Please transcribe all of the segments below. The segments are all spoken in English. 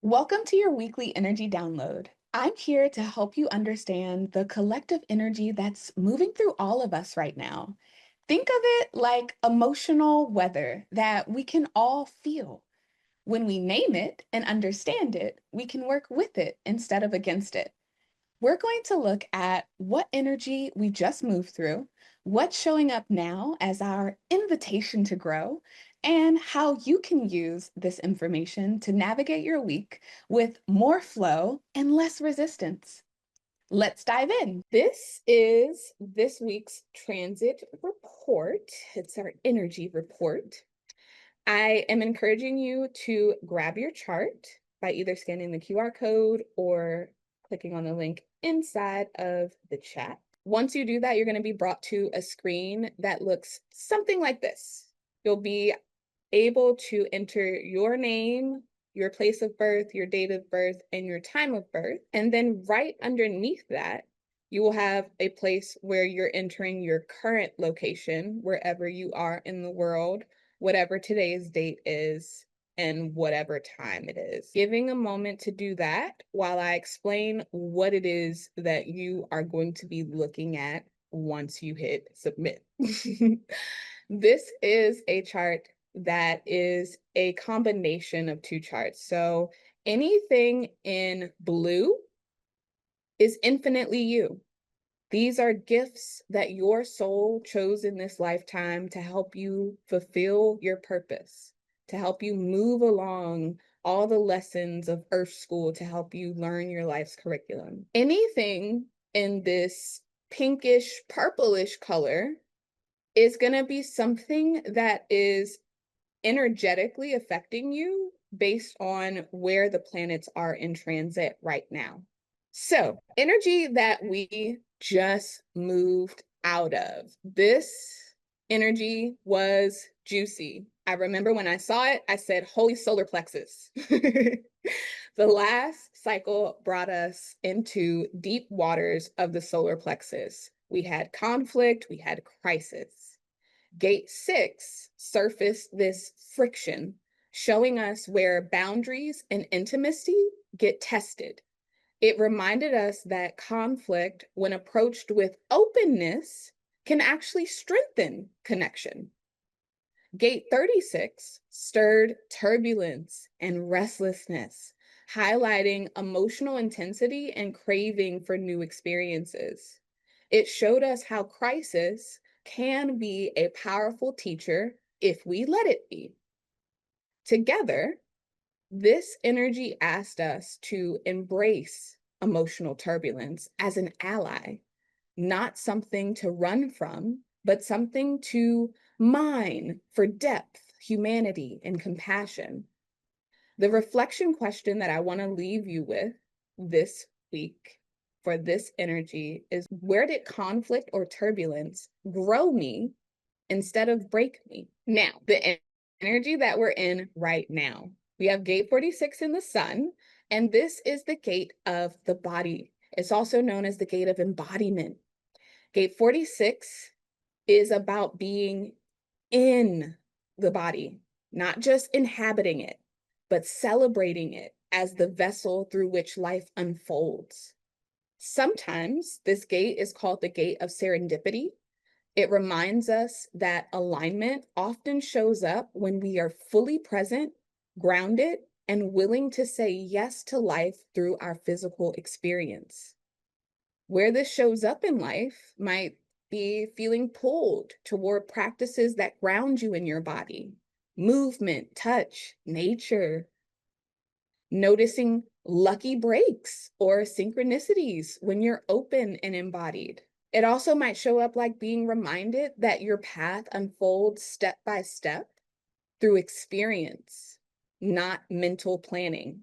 Welcome to your weekly energy download. I'm here to help you understand the collective energy that's moving through all of us right now. Think of it like emotional weather that we can all feel. When we name it and understand it, we can work with it instead of against it. We're going to look at what energy we just moved through, what's showing up now as our invitation to grow, and how you can use this information to navigate your week with more flow and less resistance. Let's dive in. This is this week's transit report. It's our energy report. I am encouraging you to grab your chart by either scanning the QR code or clicking on the link inside of the chat. Once you do that, you're going to be brought to a screen that looks something like this. You'll be able to enter your name, your place of birth, your date of birth, and your time of birth. And then right underneath that, you will have a place where you're entering your current location, wherever you are in the world, whatever today's date is, and whatever time it is. Giving a moment to do that while I explain what it is that you are going to be looking at once you hit submit. This is a chart that is a combination of two charts. So anything in blue is infinitely you. These are gifts that your soul chose in this lifetime to help you fulfill your purpose, to help you move along all the lessons of Earth School to help you learn your life's curriculum. Anything in this pinkish, purplish color is going to be something that is energetically affecting you based on where the planets are in transit right now. So, energy that we just moved out of. This energy was juicy. I remember when I saw it, I said, holy solar plexus. The last cycle brought us into deep waters of the solar plexus. We had conflict, we had crisis. Gate 6 surfaced this friction, showing us where boundaries and intimacy get tested. It reminded us that conflict, when approached with openness, can actually strengthen connection. Gate 36 stirred turbulence and restlessness, highlighting emotional intensity and craving for new experiences. It showed us how crisis can be a powerful teacher if we let it be. Together, this energy asked us to embrace emotional turbulence as an ally, not something to run from, but something to mine for depth, humanity, and compassion. The reflection question that I want to leave you with this week for this energy is, where did conflict or turbulence grow me instead of break me? Now, the energy that we're in right now. We have gate 46 in the sun, and this is the gate of the body. It's also known as the gate of embodiment. Gate 46 is about being in the body, not just inhabiting it, but celebrating it as the vessel through which life unfolds. Sometimes this gate is called the gate of serendipity. It reminds us that alignment often shows up when we are fully present, grounded, and willing to say yes to life through our physical experience. Where this shows up in life might be feeling pulled toward practices that ground you in your body, movement, touch, nature, noticing lucky breaks or synchronicities when you're open and embodied. It also might show up like being reminded that your path unfolds step by step through experience, not mental planning.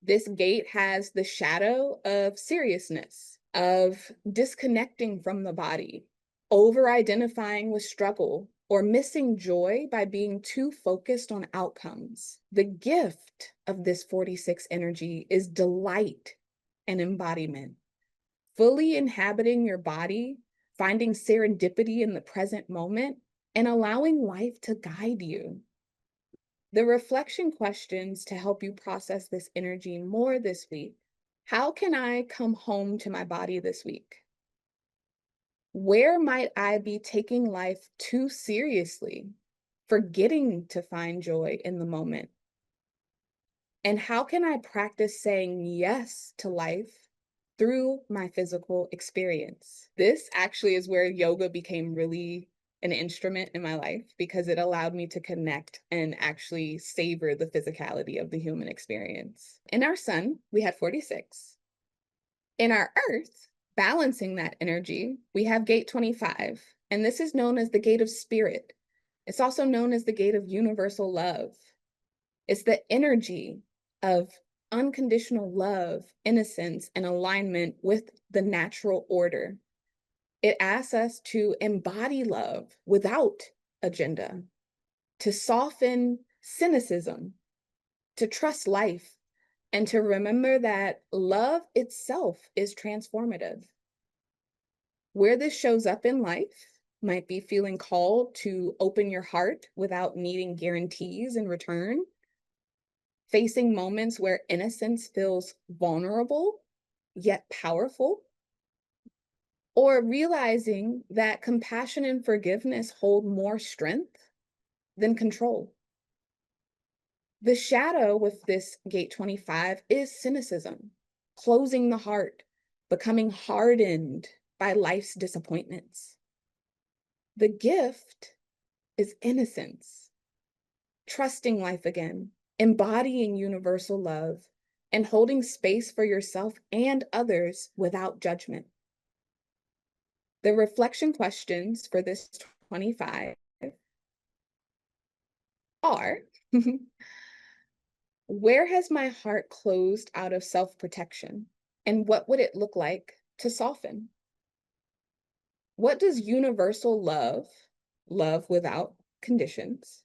This gate has the shadow of seriousness, of disconnecting from the body, over-identifying with struggle, or missing joy by being too focused on outcomes. The gift of this 46 energy is delight and embodiment. Fully inhabiting your body, finding serendipity in the present moment, and allowing life to guide you. The reflection questions to help you process this energy more this week. How can I come home to my body this week? Where might I be taking life too seriously, forgetting to find joy in the moment? And how can I practice saying yes to life through my physical experience? This actually is where yoga became really an instrument in my life because it allowed me to connect and actually savor the physicality of the human experience. In our sun, we had 46. In our earth, balancing that energy, we have gate 25, and this is known as the gate of spirit. It's also known as the gate of universal love. It's the energy of unconditional love, innocence, and alignment with the natural order. It asks us to embody love without agenda, to soften cynicism, to trust life, and to remember that love itself is transformative. Where this shows up in life might be feeling called to open your heart without needing guarantees in return, facing moments where innocence feels vulnerable yet powerful, or realizing that compassion and forgiveness hold more strength than control. The shadow with this gate 25 is cynicism, closing the heart, becoming hardened by life's disappointments. The gift is innocence, trusting life again, embodying universal love, and holding space for yourself and others without judgment. The reflection questions for this 25 are, where has my heart closed out of self-protection? And what would it look like to soften? What does universal love, love without conditions,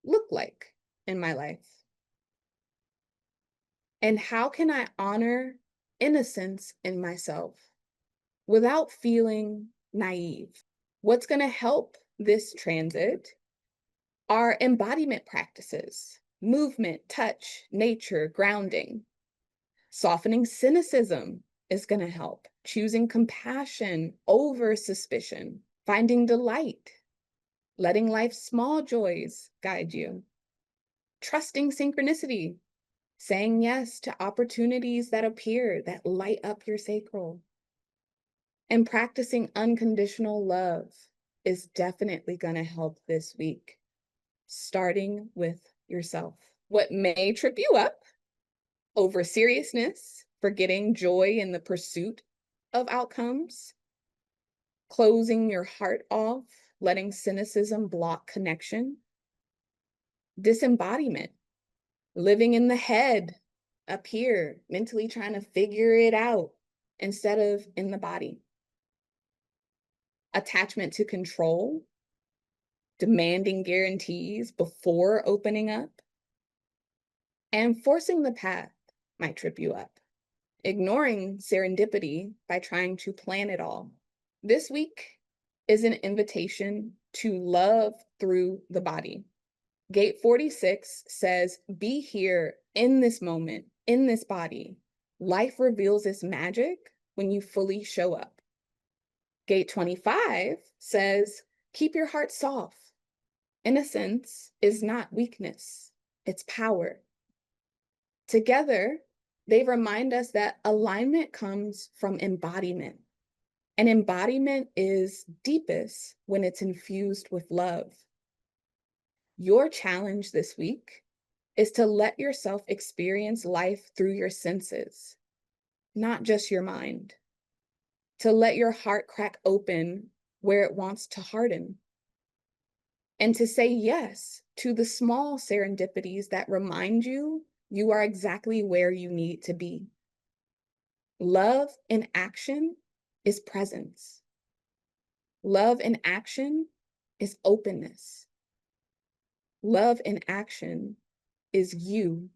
look like in my life? And how can I honor innocence in myself without feeling naive? What's going to help this transit are embodiment practices, movement, touch, nature, grounding. Softening cynicism is going to help. Choosing compassion over suspicion, finding delight, letting life's small joys guide you. Trusting synchronicity, saying yes to opportunities that appear that light up your sacral. And practicing unconditional love is definitely going to help this week, starting with yourself. What may trip you up: over-seriousness, forgetting joy in the pursuit of outcomes, closing your heart off, letting cynicism block connection, disembodiment, living in the head up here, mentally trying to figure it out instead of in the body. Attachment to control, demanding guarantees before opening up, and forcing the path might trip you up. Ignoring serendipity by trying to plan it all. This week is an invitation to love through the body. Gate 46 says, be here in this moment, in this body. Life reveals its magic when you fully show up. Gate 25 says, keep your heart soft. Innocence is not weakness, it's power. Together, they remind us that alignment comes from embodiment. And embodiment is deepest when it's infused with love. Your challenge this week is to let yourself experience life through your senses, not just your mind. To let your heart crack open where it wants to harden. And to say yes to the small serendipities that remind you you are exactly where you need to be. Love in action is presence. Love in action is openness. Love in action is you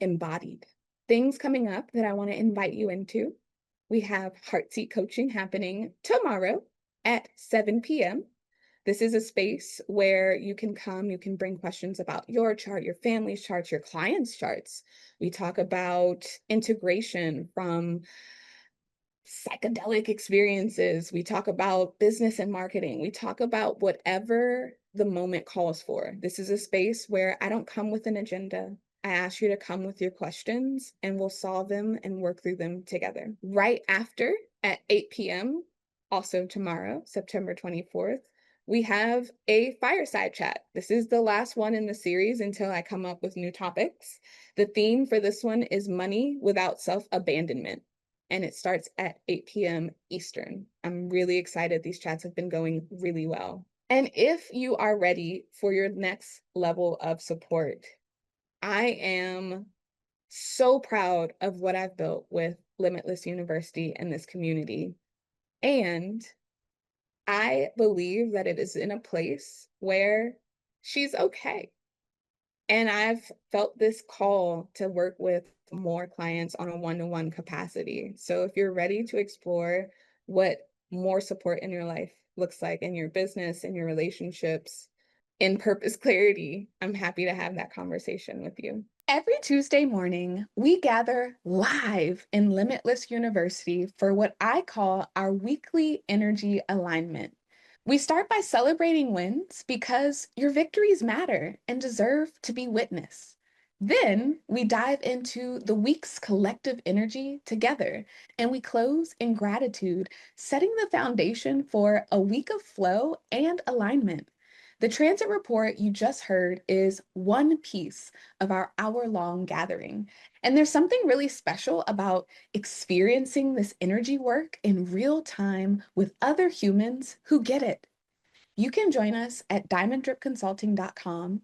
embodied. Things coming up that I want to invite you into. We have Heart Seat Coaching happening tomorrow at 7 p.m. This is a space where you can come, you can bring questions about your chart, your family's charts, your clients' charts. We talk about integration from psychedelic experiences. We talk about business and marketing. We talk about whatever the moment calls for. This is a space where I don't come with an agenda. I ask you to come with your questions and we'll solve them and work through them together. Right after at 8 p.m., also tomorrow, September 24th, we have a fireside chat. This is the last one in the series until I come up with new topics. The theme for this one is money without self-abandonment, and it starts at 8 p.m. Eastern. I'm really excited. These chats have been going really well. And if you are ready for your next level of support, I am so proud of what I've built with Limitless University and this community. And I believe that it is in a place where she's okay. And I've felt this call to work with more clients on a one-to-one capacity. So if you're ready to explore what more support in your life looks like in your business, in your relationships, in purpose clarity, I'm happy to have that conversation with you. Every Tuesday morning, we gather live in Limitless University for what I call our weekly energy alignment. We start by celebrating wins because your victories matter and deserve to be witnessed. Then we dive into the week's collective energy together, and we close in gratitude, setting the foundation for a week of flow and alignment. The transit report you just heard is one piece of our hour-long gathering. And there's something really special about experiencing this energy work in real time with other humans who get it. You can join us at diamonddripconsulting.com,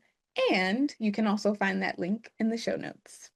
and you can also find that link in the show notes.